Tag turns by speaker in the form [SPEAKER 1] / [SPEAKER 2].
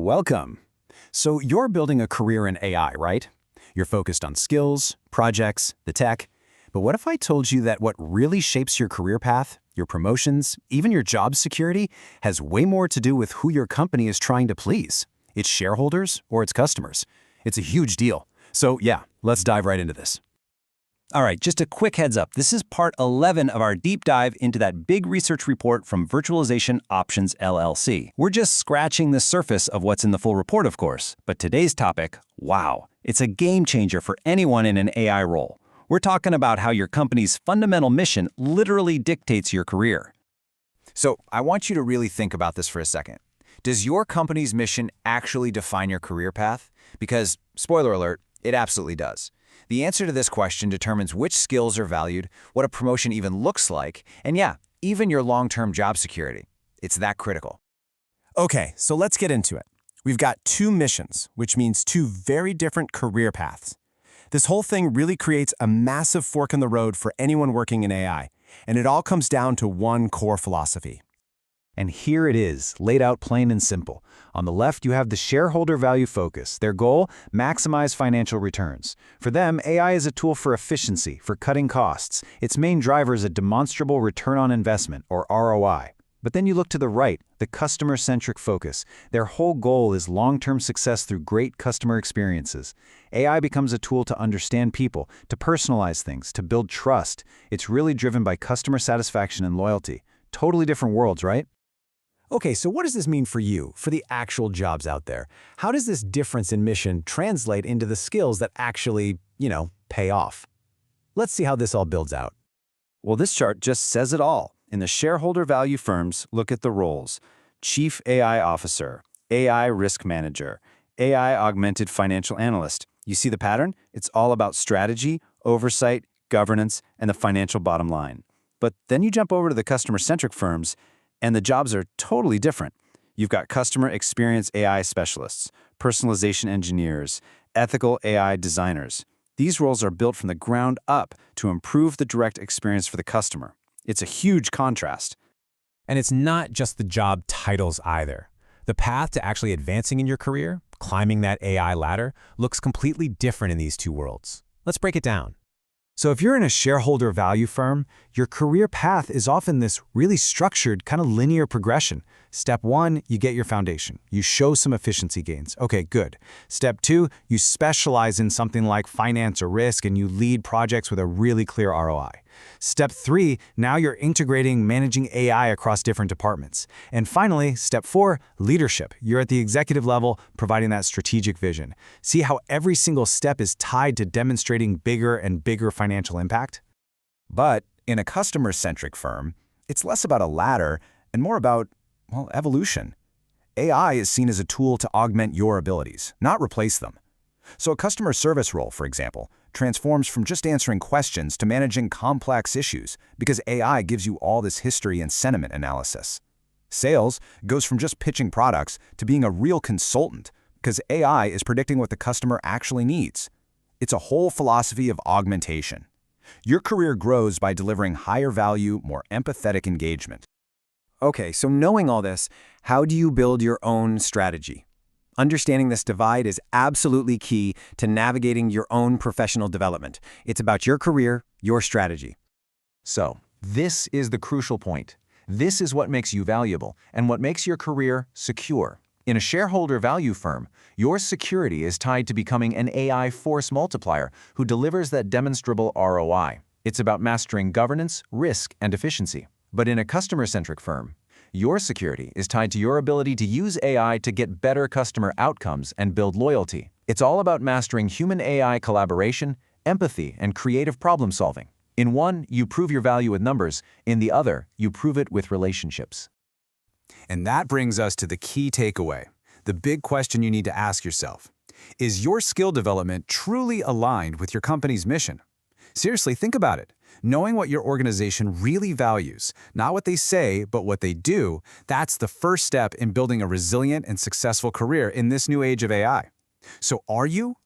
[SPEAKER 1] welcome. So you're building a career in AI, right? You're focused on skills, projects, the tech. But what if I told you that what really shapes your career path, your promotions, even your job security, has way more to do with who your company is trying to please? Its shareholders or its customers? It's a huge deal. So yeah, let's dive right into this. All right, just a quick heads up. This is part 11 of our deep dive into that big research report from Virtualization Options LLC. We're just scratching the surface of what's in the full report, of course. But today's topic, wow, it's a game changer for anyone in an AI role. We're talking about how your company's fundamental mission literally dictates your career.
[SPEAKER 2] So I want you to really think about this for a second. Does your company's mission actually define your career path? Because, spoiler alert, it absolutely does. The answer to this question determines which skills are valued, what a promotion even looks like, and yeah, even your long-term job security. It's that critical.
[SPEAKER 3] Okay, so let's get into it. We've got two missions, which means two very different career paths. This whole thing really creates a massive fork in the road for anyone working in AI, and it all comes down to one core philosophy.
[SPEAKER 1] And here it is, laid out plain and simple. On the left, you have the shareholder value focus. Their goal, maximize financial returns. For them, AI is a tool for efficiency, for cutting costs. Its main driver is a demonstrable return on investment, or ROI. But then you look to the right, the customer-centric focus. Their whole goal is long-term success through great customer experiences. AI becomes a tool to understand people, to personalize things, to build trust. It's really driven by customer satisfaction and loyalty. Totally different worlds, right?
[SPEAKER 3] Okay, so what does this mean for you, for the actual jobs out there? How does this difference in mission translate into the skills that actually, pay off? Let's see how this all builds out.
[SPEAKER 1] Well, this chart just says it all. In the shareholder value firms, look at the roles. Chief AI Officer, AI Risk Manager, AI Augmented Financial Analyst. You see the pattern? It's all about strategy, oversight, governance, and the financial bottom line. But then you jump over to the customer-centric firms, and the jobs are totally different. You've got customer experience AI specialists, personalization engineers, ethical AI designers. These roles are built from the ground up to improve the direct experience for the customer. It's a huge contrast.
[SPEAKER 3] And it's not just the job titles either. The path to actually advancing in your career, climbing that AI ladder, looks completely different in these two worlds. Let's break it down. So if you're in a shareholder value firm, your career path is often this really structured, kind of linear progression. Step 1, you get your foundation. You show some efficiency gains. Okay, good. Step 2, you specialize in something like finance or risk, and you lead projects with a really clear ROI. Step 3, now you're integrating, managing AI across different departments. And finally, step 4, leadership. You're at the executive level, providing that strategic vision. See how every single step is tied to demonstrating bigger and bigger financial impact?
[SPEAKER 2] But in a customer-centric firm, it's less about a ladder and more about, evolution. AI is seen as a tool to augment your abilities, not replace them. So a customer service role, for example, transforms from just answering questions to managing complex issues because AI gives you all this history and sentiment analysis. Sales goes from just pitching products to being a real consultant because AI is predicting what the customer actually needs. It's a whole philosophy of augmentation. Your career grows by delivering higher value, more empathetic engagement. Okay, so knowing all this, how do you build your own strategy? Understanding this divide is absolutely key to navigating your own professional development. It's about your career, your strategy. So, this is the crucial point. This is what makes you valuable and what makes your career secure. In a shareholder value firm, your security is tied to becoming an AI force multiplier who delivers that demonstrable ROI. It's about mastering governance, risk, and efficiency. But in a customer-centric firm, your security is tied to your ability to use AI to get better customer outcomes and build loyalty. It's all about mastering human-AI collaboration, empathy, and creative problem-solving. In one, you prove your value with numbers. In the other, you prove it with relationships.
[SPEAKER 3] And that brings us to the key takeaway, the big question you need to ask yourself. Is your skill development truly aligned with your company's mission? Seriously, think about it. Knowing what your organization really values, not what they say, but what they do, that's the first step in building a resilient and successful career in this new age of AI. So are you